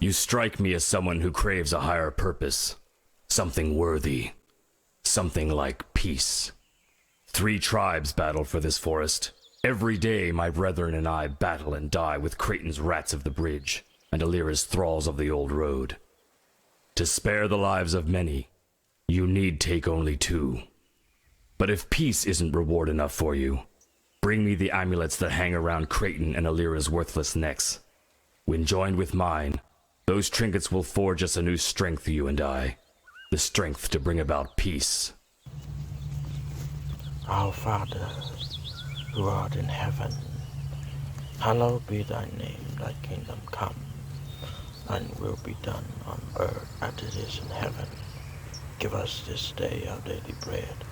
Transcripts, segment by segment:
You strike me as someone who craves a higher purpose. Something worthy. Something like peace. 3 tribes battle for this forest. Every day my brethren and I battle and die with Creighton's rats of the bridge and Alira's thralls of the old road. To spare the lives of many, you need take only 2. But if peace isn't reward enough for you, bring me the amulets that hang around Creighton and Alira's worthless necks. When joined with mine, those trinkets will forge us a new strength, you and I. The strength to bring about peace. Our Father, who art in heaven, hallowed be thy name, thy kingdom come, thine will be done on earth as it is in heaven. Give us this day our daily bread,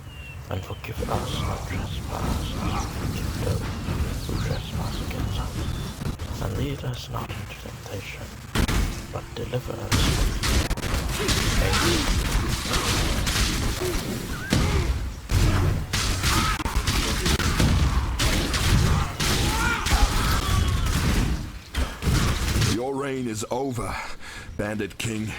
and forgive us our trespasses, as we forgive those who trespass against us. And lead us not into temptation, but deliver us from evil. Amen. Your reign is over, Bandit King.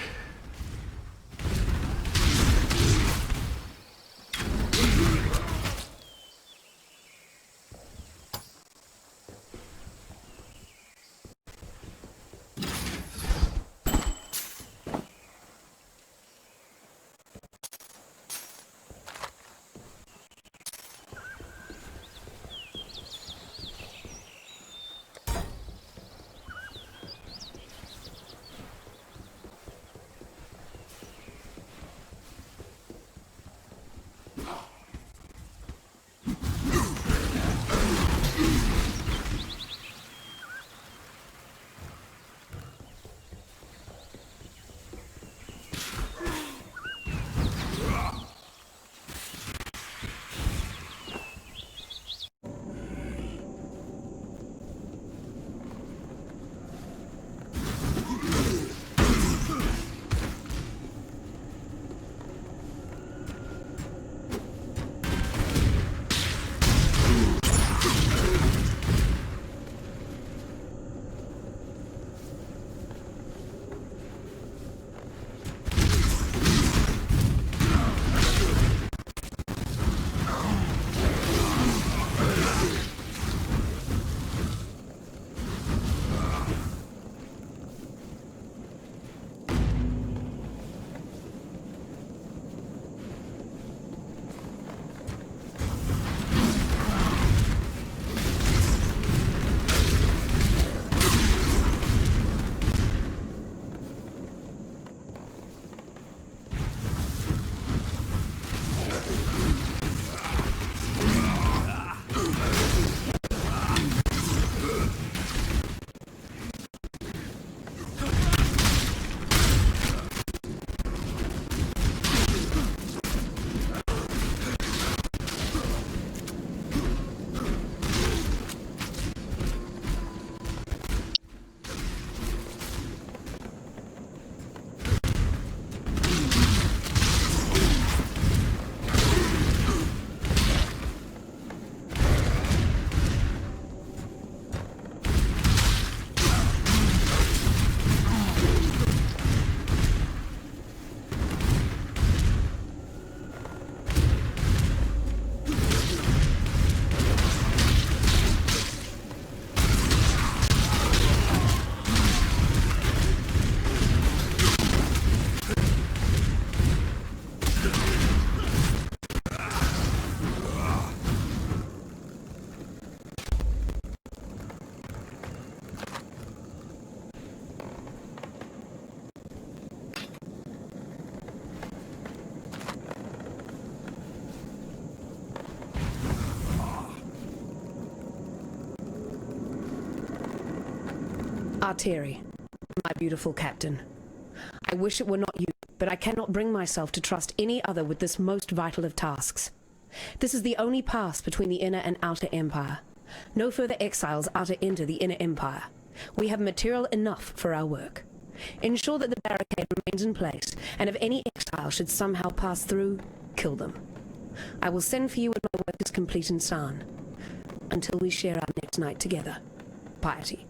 Arteri, my beautiful captain. I wish it were not you, but I cannot bring myself to trust any other with this most vital of tasks. This is the only pass between the inner and outer empire. No further exiles are to enter the inner empire. We have material enough for our work. Ensure that the barricade remains in place, and if any exile should somehow pass through, kill them. I will send for you when my work is complete in San. Until we share our next night together. Piety.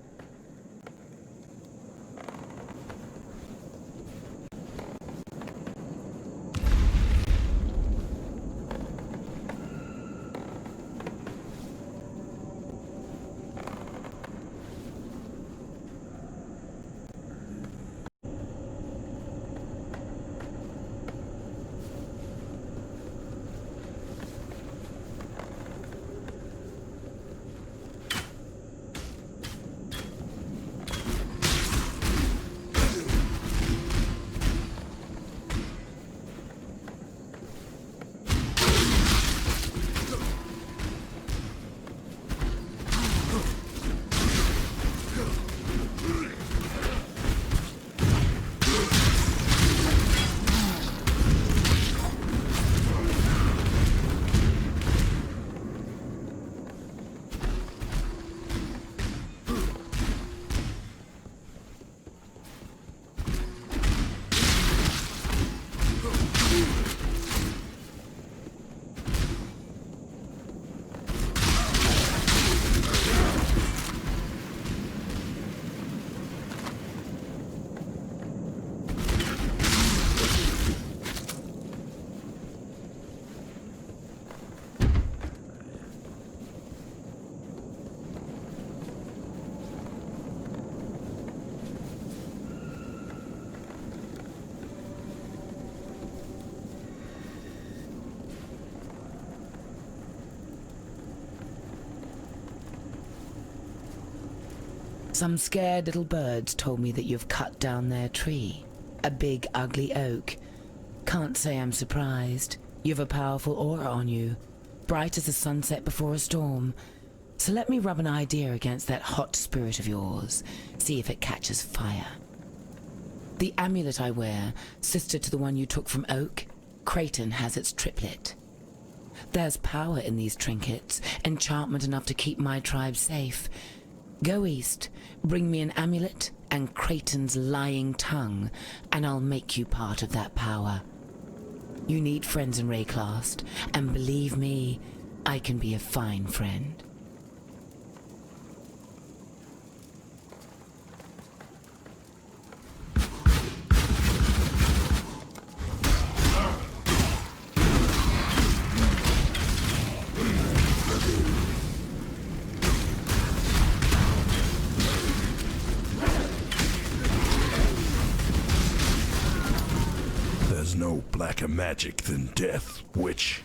Some scared little birds told me that you've cut down their tree. A big, ugly oak. Can't say I'm surprised. You've a powerful aura on you, bright as the sunset before a storm. So let me rub an idea against that hot spirit of yours, see if it catches fire. The amulet I wear, sister to the one you took from Oak, Creighton has its triplet. There's power in these trinkets, enchantment enough to keep my tribe safe. Go east, bring me an amulet and Creighton's lying tongue, and I'll make you part of that power. You need friends in Wraeclast, and believe me, I can be a fine friend. There's no blacker magic than death, witch.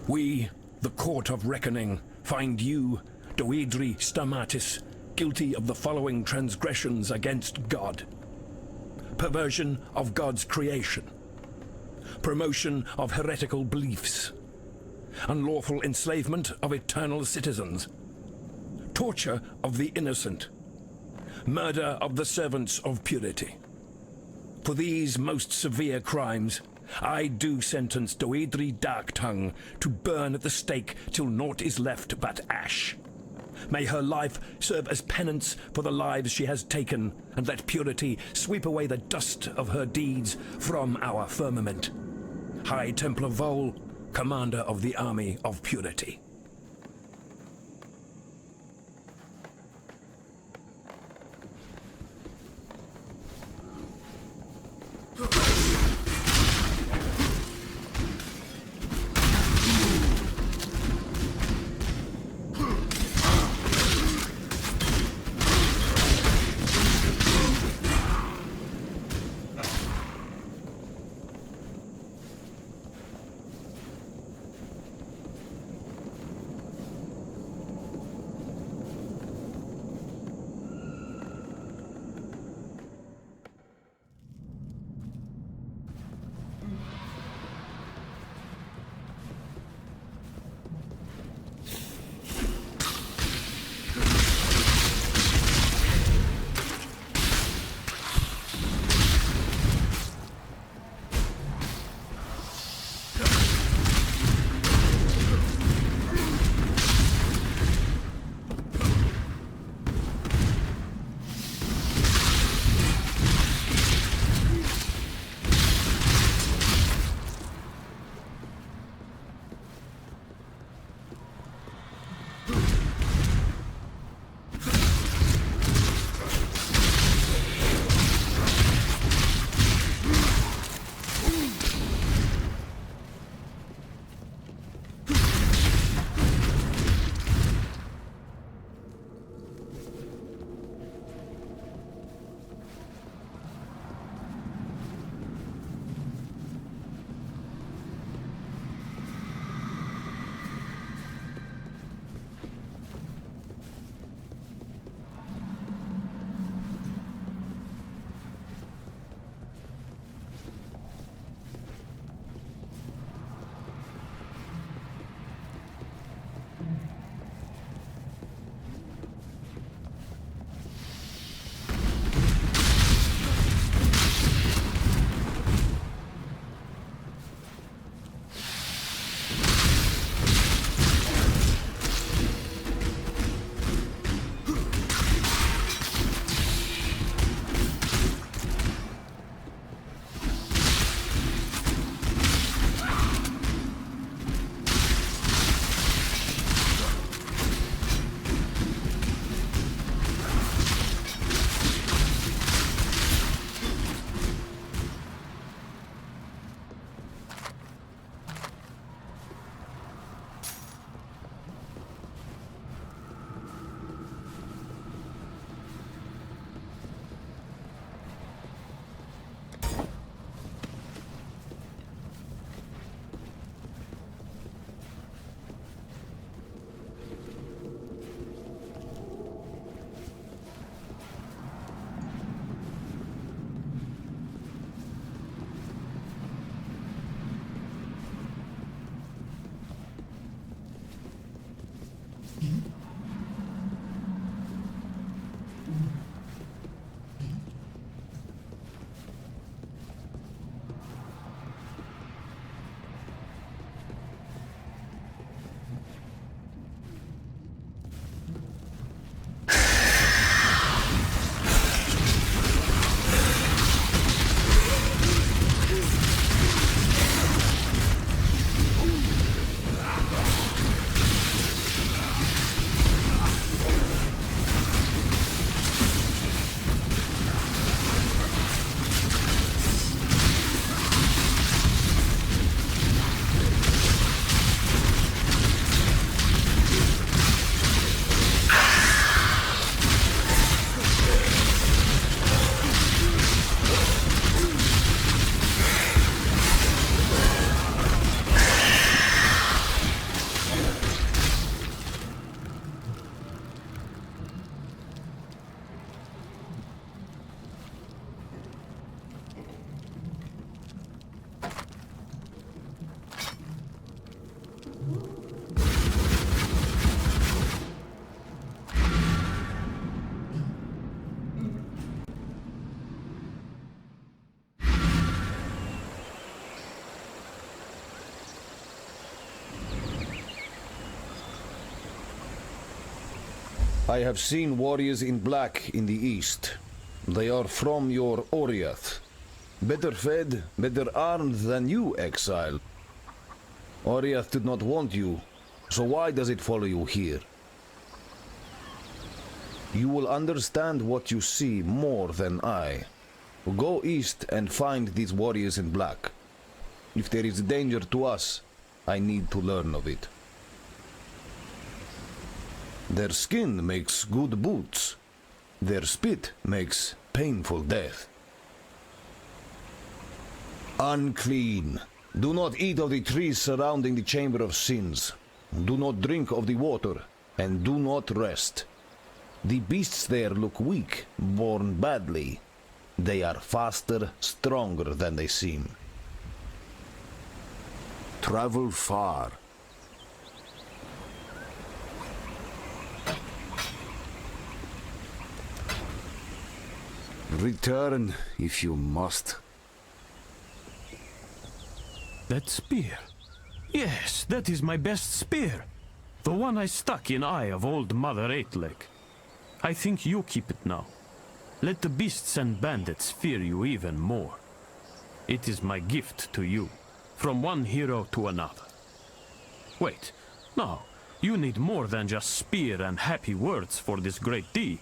We, the Court of Reckoning, find you, Doedri Stamatis, guilty of the following transgressions against God. Perversion of God's creation. Promotion of heretical beliefs. Unlawful enslavement of eternal citizens. Torture of the innocent. Murder of the servants of purity. For these most severe crimes, I do sentence Doedri Darktongue to burn at the stake till naught is left but ash. May her life serve as penance for the lives she has taken, and let purity sweep away the dust of her deeds from our firmament. High Templar Vol, Commander of the Army of Purity. I have seen warriors in black in the east. They are from your Oriath. Better fed, better armed than you, exile. Oriath did not want you, so why does it follow you here? You will understand what you see more than I. Go east and find these warriors in black. If there is danger to us, I need to learn of it. Their skin makes good boots. Their spit makes painful death. Unclean. Do not eat of the trees surrounding the Chamber of Sins. Do not drink of the water, and do not rest. The beasts there look weak, born badly. They are faster, stronger than they seem. Travel far. Return if you must. That spear. Yes, that is my best spear. The one I stuck in eye of old Mother Eightleg. I think you keep it now. Let the beasts and bandits fear you even more. It is my gift to you, from one hero to another. Wait, no, you need more than just spear and happy words for this great deed.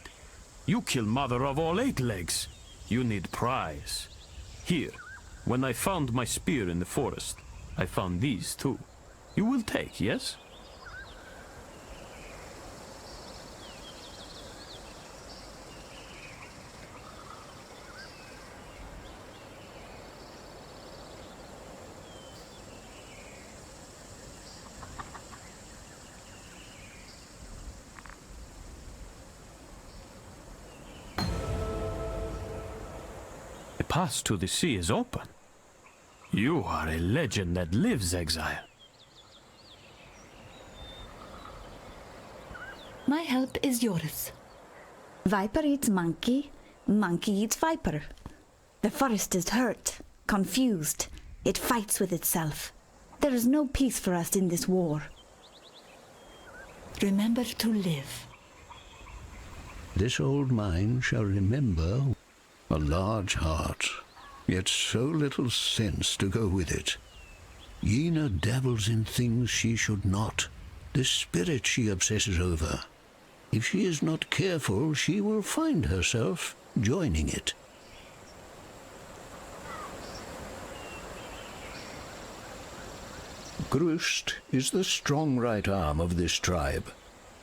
You kill Mother of all Eightlegs. You need prize. Here, when I found my spear in the forest, I found these too. You will take, yes? The path to the sea is open. You are a legend that lives, exile. My help is yours. Viper eats monkey, monkey eats viper. The forest is hurt, confused. It fights with itself. There is no peace for us in this war. Remember to live. This old mind shall remember a large heart, yet so little sense to go with it. Yena dabbles in things she should not. The spirit she obsesses over. If she is not careful, she will find herself joining it. Grust is the strong right arm of this tribe.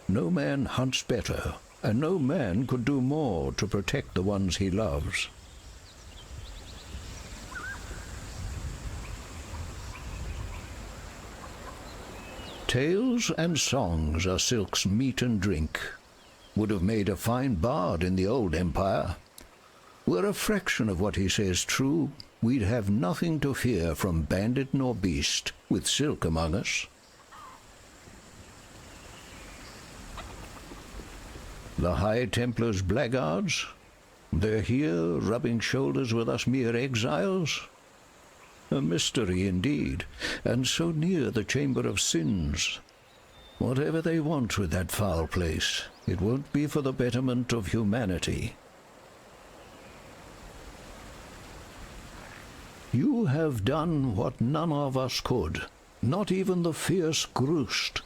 No man hunts better, and no man could do more to protect the ones he loves. Tales and songs are Silk's meat and drink. Would have made a fine bard in the old empire. Were a fraction of what he says true, we'd have nothing to fear from bandit nor beast, with Silk among us. The High Templar's blackguards? They're here, rubbing shoulders with us mere exiles? A mystery indeed, and so near the Chamber of Sins. Whatever they want with that foul place, it won't be for the betterment of humanity. You have done what none of us could, not even the fierce Grust.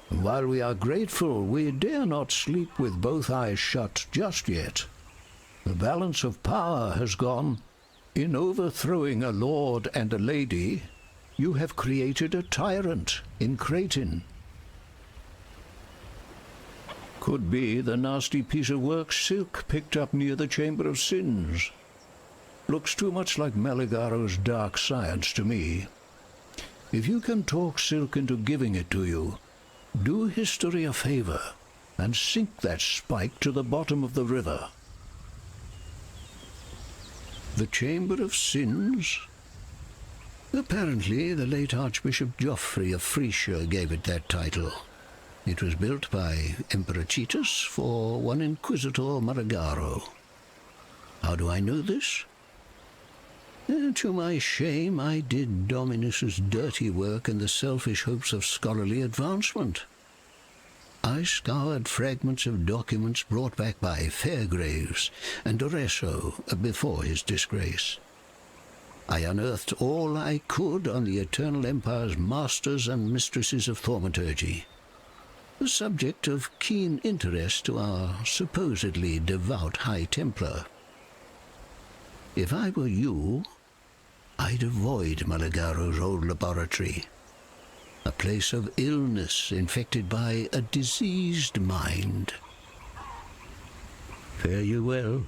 While we are grateful, we dare not sleep with both eyes shut just yet. The balance of power has gone. In overthrowing a lord and a lady, you have created a tyrant in Kratin. Could be the nasty piece of work Silk picked up near the Chamber of Sins. Looks too much like Maligaro's dark science to me. If you can talk Silk into giving it to you, do history a favor and sink that spike to the bottom of the river. The Chamber of Sins? Apparently the late Archbishop Geoffrey of Frisia gave it that title. It was built by Emperor Cheetus for one Inquisitor Maragaro. How do I know this? To my shame, I did Dominus's dirty work in the selfish hopes of scholarly advancement. I scoured fragments of documents brought back by Fairgraves and Oreso before his disgrace. I unearthed all I could on the Eternal Empire's masters and mistresses of thaumaturgy, a subject of keen interest to our supposedly devout High Templar. If I were you, I'd avoid Malagaro's old laboratory, a place of illness infected by a diseased mind. Fare you well.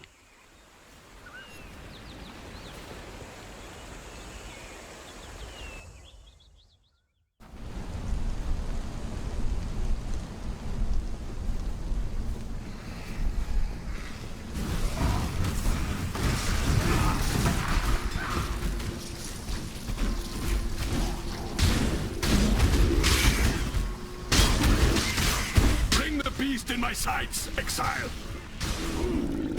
In my sights, exile.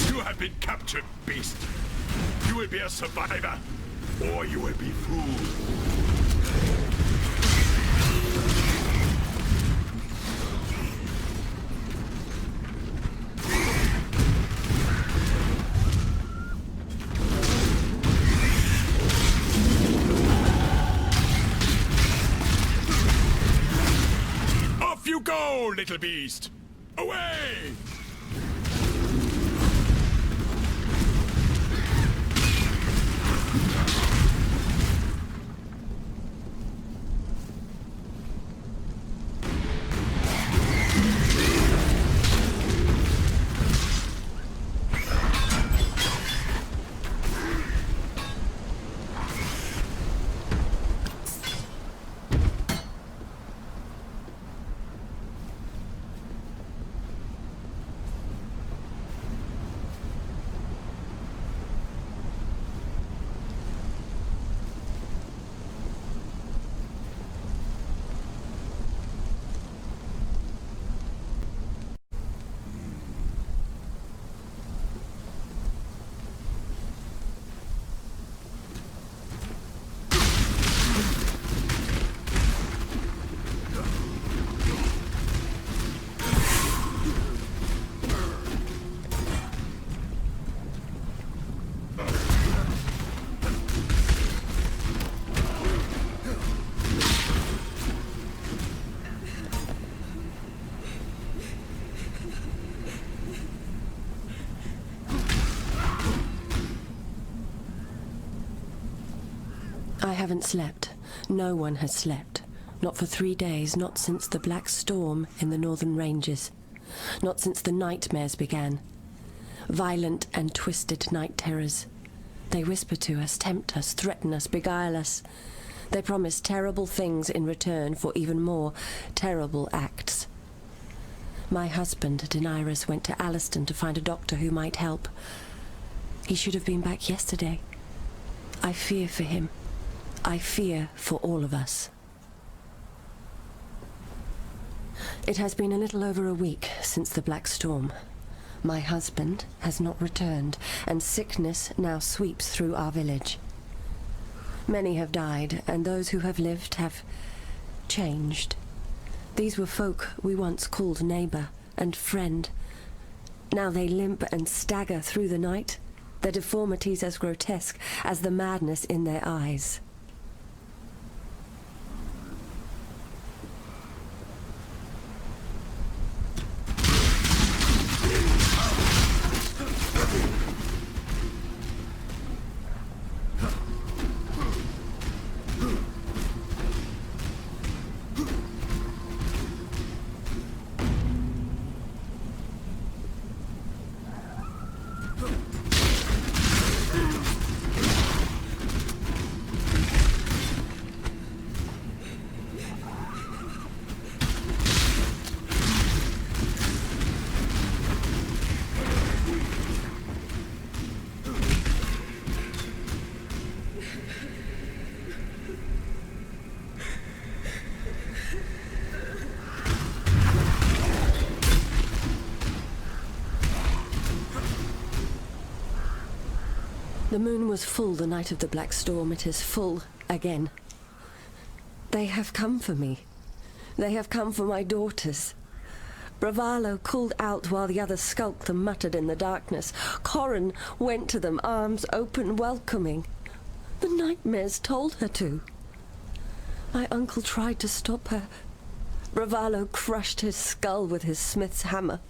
You have been captured, beast. You will be a survivor, or you will be fooled. Off you go, little beast! Away! I haven't slept. No one has slept. Not for 3 days, not since the black storm in the northern ranges. Not since the nightmares began. Violent and twisted night terrors. They whisper to us, tempt us, threaten us, beguile us. They promise terrible things in return for even more terrible acts. My husband, Daenerys, went to Alliston to find a doctor who might help. He should have been back yesterday. I fear for him. I fear for all of us. It has been a little over a week since the Black Storm. My husband has not returned, and sickness now sweeps through our village. Many have died, and those who have lived have changed. These were folk we once called neighbor and friend. Now they limp and stagger through the night, their deformities as grotesque as the madness in their eyes. The moon was full the night of the Black Storm. It is full again. They have come for me. They have come for my daughters. Bravalo called out while the others skulked and muttered in the darkness. Corin went to them, arms open, welcoming. The nightmares told her to. My uncle tried to stop her. Bravalo crushed his skull with his smith's hammer.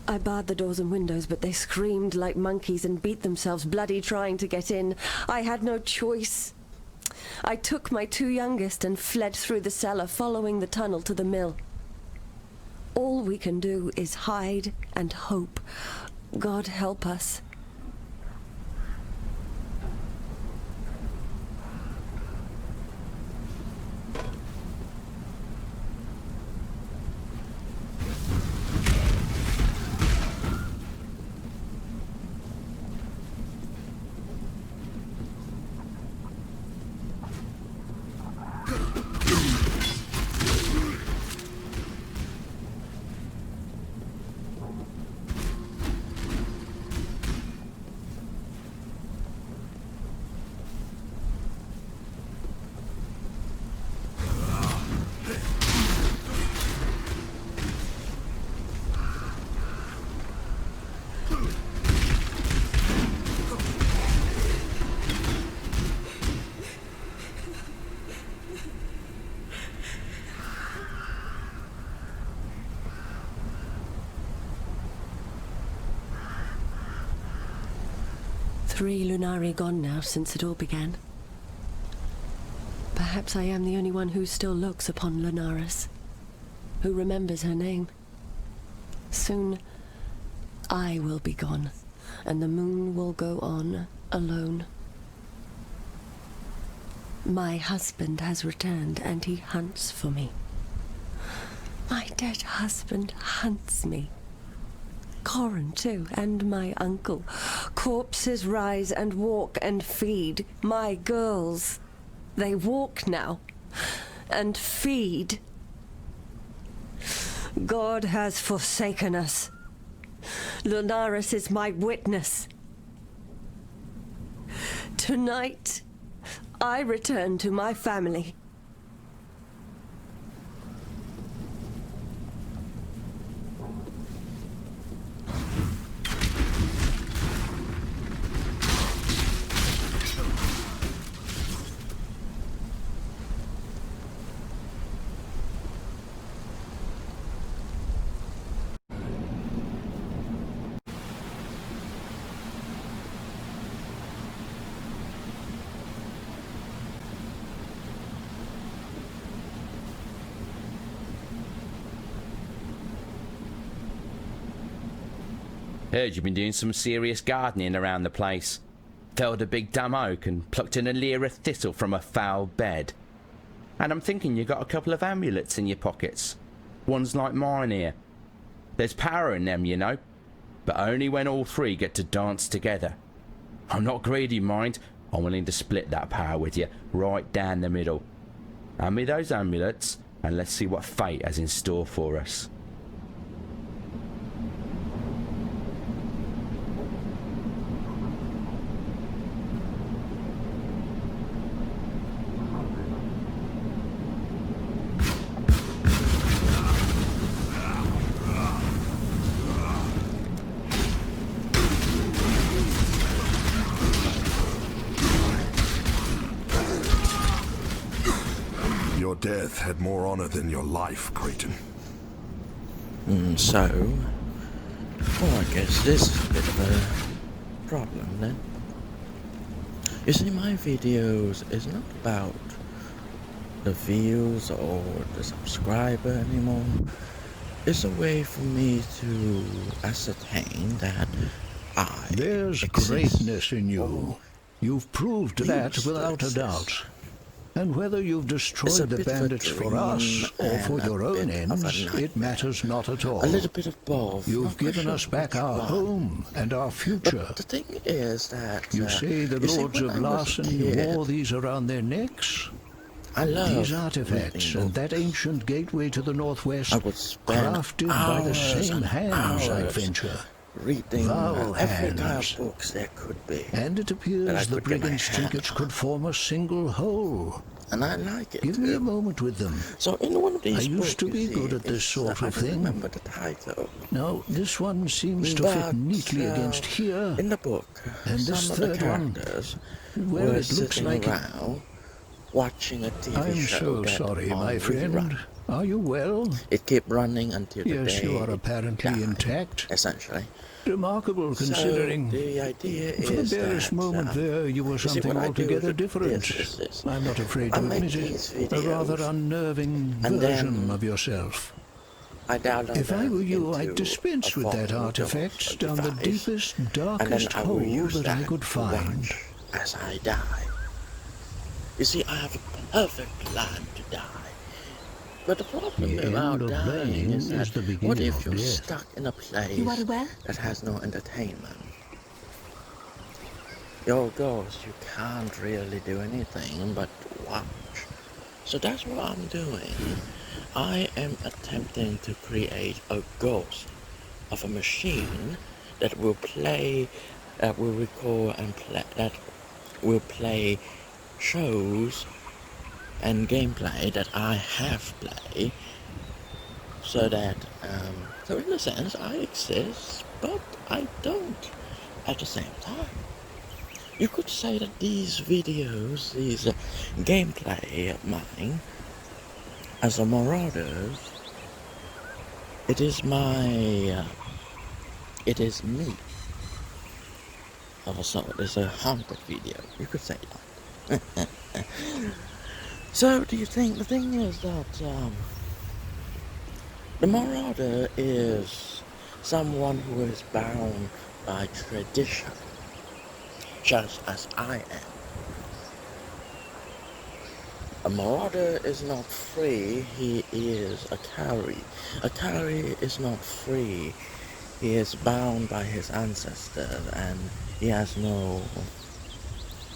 I barred the doors and windows, but they screamed like monkeys and beat themselves bloody trying to get in. I had no choice. I took my 2 youngest and fled through the cellar, following the tunnel to the mill. All we can do is hide and hope. God help us. Three Lunari gone now since it all began. Perhaps I am the only one who still looks upon Lunaris, who remembers her name. Soon, I will be gone, and the moon will go on alone. My husband has returned, and he hunts for me. My dead husband hunts me. Corin, too, and my uncle. Corpses rise and walk and feed. My girls, they walk now and feed. God has forsaken us. Lunaris is my witness. Tonight, I return to my family. Heard you've been doing some serious gardening around the place. Felled a big dumb oak and plucked an Alira thistle from a foul bed. And I'm thinking you got a couple of amulets in your pockets. Ones like mine here. There's power in them, you know. But only when all three get to dance together. I'm not greedy, mind. I'm willing to split that power with you, right down the middle. Hand me those amulets, and let's see what fate has in store for us. Your death had more honor than your life, Creighton. So, well, I guess this is a bit of a problem then. You see, my videos is not about the views or the subscriber anymore. It's a way for me to ascertain that There's greatness in you. You've proved that without a doubt. And whether you've destroyed the bandits for us or for your own ends, it matters not at all. A little bit of both. You've given us back our home and our future. But the thing is that... You say the Lords of Larsen wore these around their necks? I love these artifacts and that ancient gateway to the northwest, crafted by the same hands, I venture. Reading every kind hands. of books there could be. And it appears the brigands' trinkets could form a single whole. And I like it. Give me a moment with them. So in one of these I used to books, be you good see, at this sort I of don't thing. remember the title. Now, this one seems to fit But, neatly against here. In the book, And this some of the third one, characters well, were it looks sitting like around watching a TV I'm show so that sorry, on my friend. rerun. Are you well? It kept running until the Yes, day you are it apparently died, intact. essentially. Remarkable, considering. So the idea For the is barest that, moment there, you were you see, something what I do altogether with different. this. I'm not afraid to I make admit these it. A rather videos, unnerving and version then of yourself. I download If I were you, them I'd into dispense a with that phone or artifact a down the device, deepest, and then darkest I will hole use that I could to find. watch as I die. You see, I have a perfect plan to die. But the problem The about end of dying learning is that is the beginning what if of you're death. stuck in a place You are well? that has no entertainment? Your ghost, you can't really do anything but watch. So that's what I'm doing. I am attempting to create a ghost of a machine that will play, that will record and play, that will play shows and gameplay that I have played, so that, so in a sense I exist, but I don't at the same time. You could say that these videos, these gameplay of mine, as a Marauders, it is my, it is me, of a sort. It's a haunted video, you could say that. So, do you think, the thing is that, the Marauder is someone who is bound by tradition, just as I am. A Marauder is not free, he is a carry. A carry is not free, he is bound by his ancestors, and he has no,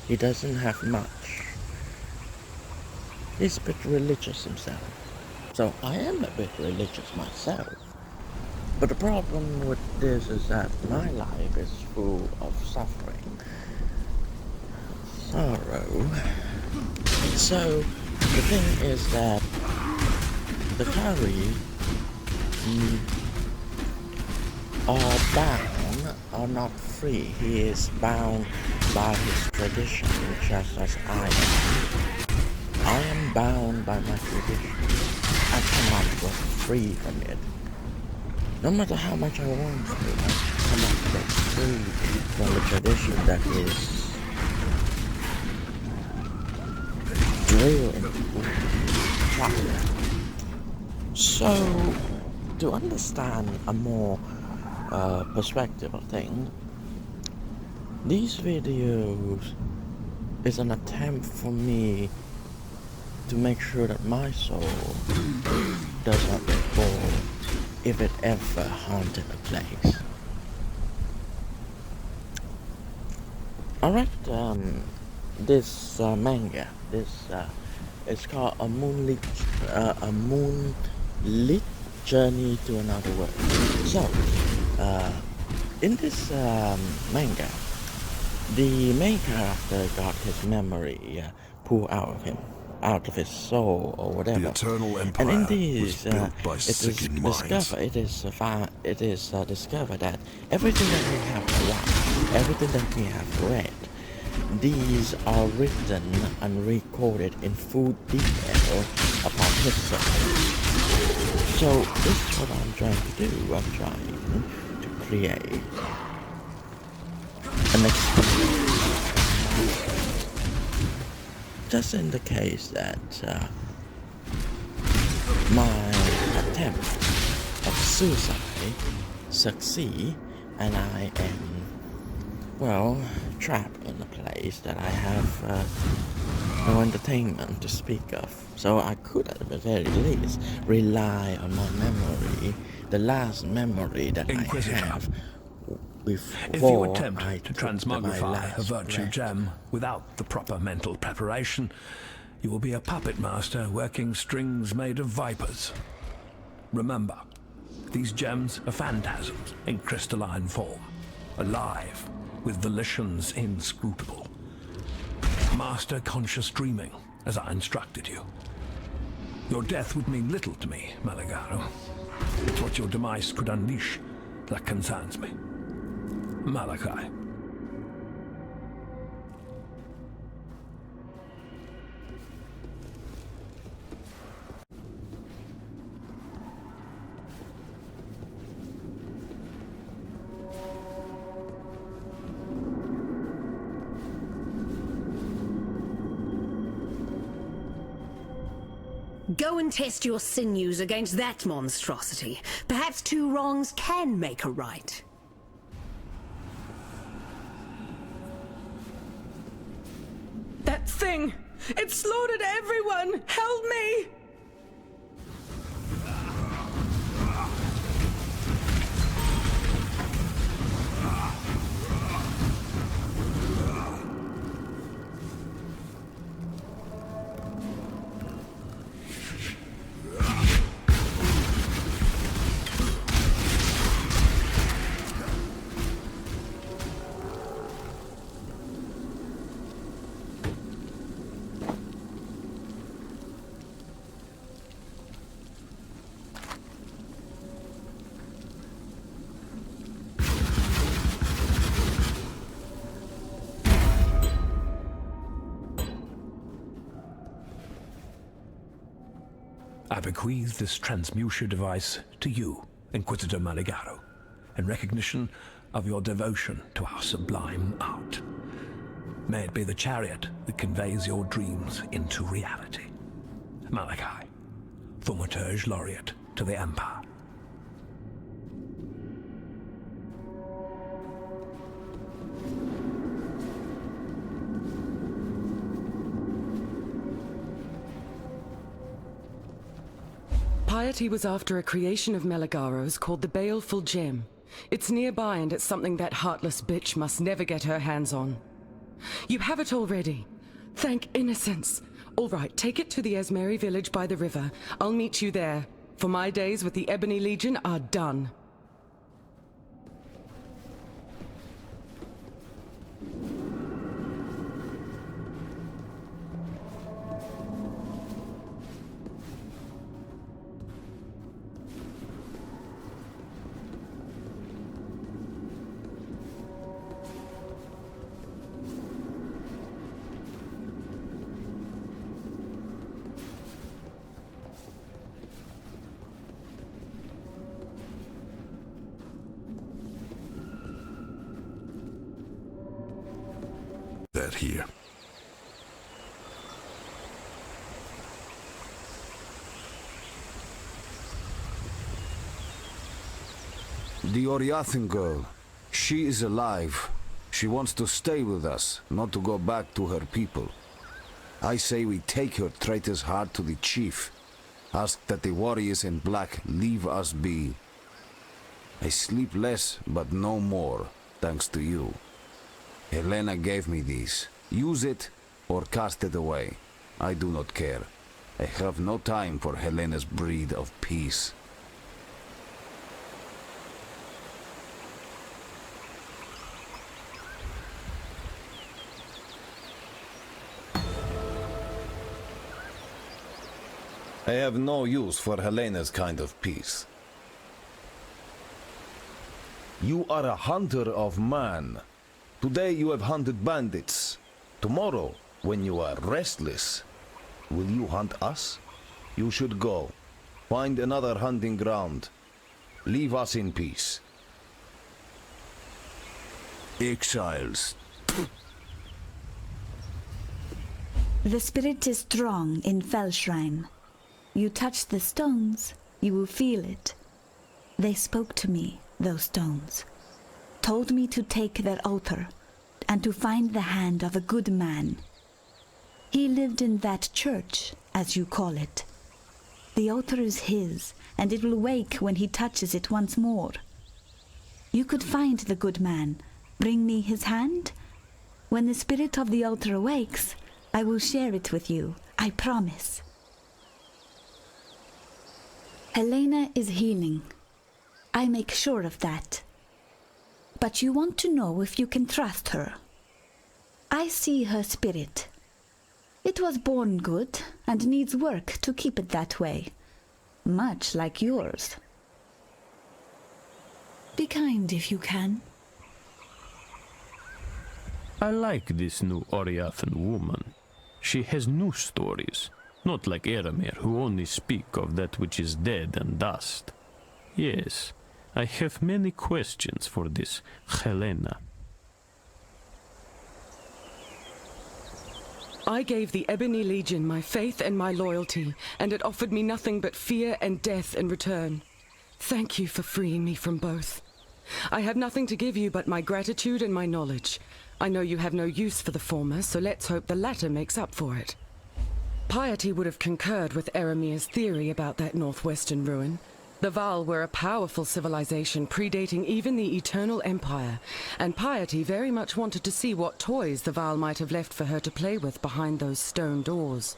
he doesn't have much. He's a bit religious himself. So I am a bit religious myself. But the problem with this is that my life is full of suffering, sorrow. So the thing is that the Kari are bound, are not free. He is bound by his tradition, just as I am. I am bound by my tradition. I cannot get free from it. No matter how much I want to, I cannot get free from the tradition that is drilled into me. So, to understand a more perspective of things, these videos is an attempt for me to make sure that my soul does not get bored if it ever haunted a place. Alright, this manga, it's called a moonlit journey to another world. So, in this manga, the main character got his memory pulled out of him, out of his soul or whatever. The Eternal Empire and in this, was built by sickened minds. it is discovered that everything that we have watched, everything that we have read, these are written and recorded in full detail about his soul. So this is what I'm trying to do. I'm trying to create an experience. Just in the case that my attempt of suicide succeed and I am, well, trapped in a place that I have no entertainment to speak of. So I could at the very least rely on my memory, the last memory that Inquisitor. I have. If you attempt to transmogrify a virtue breath. gem without the proper mental preparation, you will be a puppet master working strings made of vipers. Remember, these gems are phantasms in crystalline form, alive, with volitions inscrutable. Master conscious dreaming as I instructed you. Your death would mean little to me, Malagaro. It's what your demise could unleash that concerns me. Malachi. Go and test your sinews against that monstrosity. Perhaps 2 wrongs can make a right. That thing! It slaughtered everyone! Help me! I bequeath this transmutation device to you, Inquisitor Malagaro, in recognition of your devotion to our sublime art. May it be the chariot that conveys your dreams into reality. Malachi, Thaumaturge Laureate to the Empire. Piety was after a creation of Malagaro's called the Baleful Gem. It's nearby and it's something that heartless bitch must never get her hands on. You have it already. Thank innocence. All right, take it to the Esmeri village by the river. I'll meet you there. For my days with the Ebony Legion are done. That here. The Oriathan girl. She is alive. She wants to stay with us, not to go back to her people. I say we take her traitor's heart to the chief. Ask that the warriors in black leave us be. I sleep less, but no more, thanks to you. Helena gave me these. Use it or cast it away. I do not care. I have no time for Helena's breed of peace. I have no use for Helena's kind of peace. You are a hunter of man. Today you have hunted bandits. Tomorrow, when you are restless, will you hunt us? You should go. Find another hunting ground. Leave us in peace. Exiles. The spirit is strong in Fellshrine. You touch the stones, you will feel it. They spoke to me, those stones. Told me to take their altar, and to find the hand of a good man. He lived in that church, as you call it. The altar is his, and it will wake when he touches it once more. You could find the good man. Bring me his hand. When the spirit of the altar awakes, I will share it with you, I promise. Helena is healing. I make sure of that. But you want to know if you can trust her. I see her spirit. It was born good and needs work to keep it that way. Much like yours. Be kind if you can. I like this new Oriathan woman. She has new stories, not like Eramir, who only speak of that which is dead and dust. Yes, I have many questions for this Helena. I gave the Ebony Legion my faith and my loyalty, and it offered me nothing but fear and death in return. Thank you for freeing me from both. I have nothing to give you but my gratitude and my knowledge. I know you have no use for the former, so let's hope the latter makes up for it. Piety would have concurred with Eramir's theory about that northwestern ruin. The Val were a powerful civilization predating even the Eternal Empire, and Piety very much wanted to see what toys the Val might have left for her to play with behind those stone doors.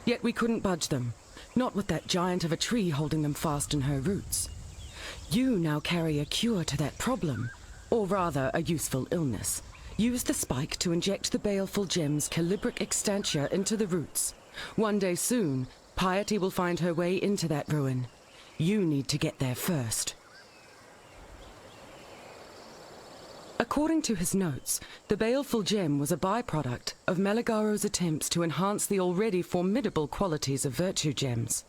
Yet we couldn't budge them, not with that giant of a tree holding them fast in her roots. You now carry a cure to that problem, or rather a useful illness. Use the spike to inject the baleful gem's calibric extantia into the roots. One day soon, Piety will find her way into that ruin. You need to get there first. According to his notes, the baleful gem was a byproduct of Meligaro's attempts to enhance the already formidable qualities of virtue gems.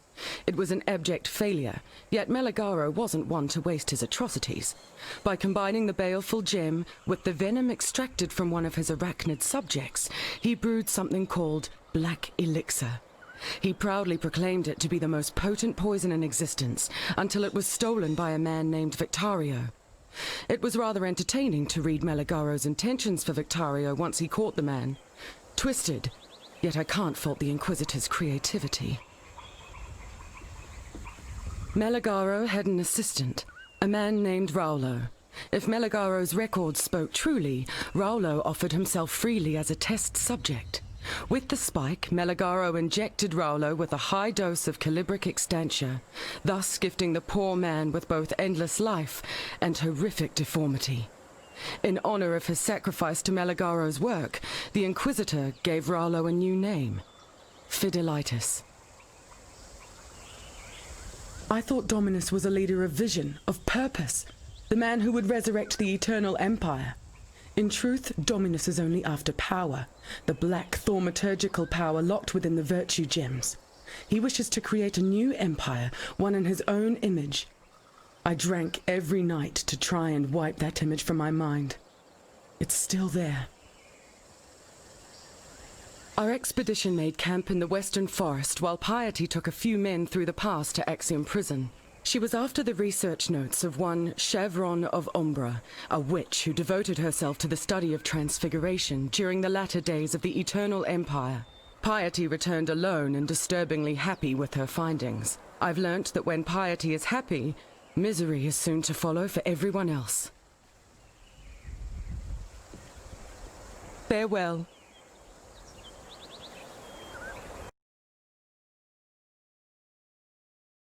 It was an abject failure, yet Meligaro wasn't one to waste his atrocities. By combining the baleful gem with the venom extracted from one of his arachnid subjects, he brewed something called Black Elixir. He proudly proclaimed it to be the most potent poison in existence, until it was stolen by a man named Victario. It was rather entertaining to read Meligaro's intentions for Victario once he caught the man. Twisted, yet I can't fault the Inquisitor's creativity. Meligaro had an assistant, a man named Raulo. If Meligaro's records spoke truly, Raulo offered himself freely as a test subject. With the spike, Meligaro injected Raulo with a high dose of calibric extantia, thus gifting the poor man with both endless life and horrific deformity. In honor of his sacrifice to Meligaro's work, the Inquisitor gave Raulo a new name, Fidelitas. I thought Dominus was a leader of vision, of purpose, the man who would resurrect the Eternal Empire. In truth, Dominus is only after power, the black thaumaturgical power locked within the virtue gems. He wishes to create a new empire, one in his own image. I drank every night to try and wipe that image from my mind. It's still there. Our expedition made camp in the western forest while Piety took a few men through the pass to Axiom Prison. She was after the research notes of one Chevron of Umbra, a witch who devoted herself to the study of transfiguration during the latter days of the Eternal Empire. Piety returned alone and disturbingly happy with her findings. I've learnt that when Piety is happy, misery is soon to follow for everyone else. Farewell.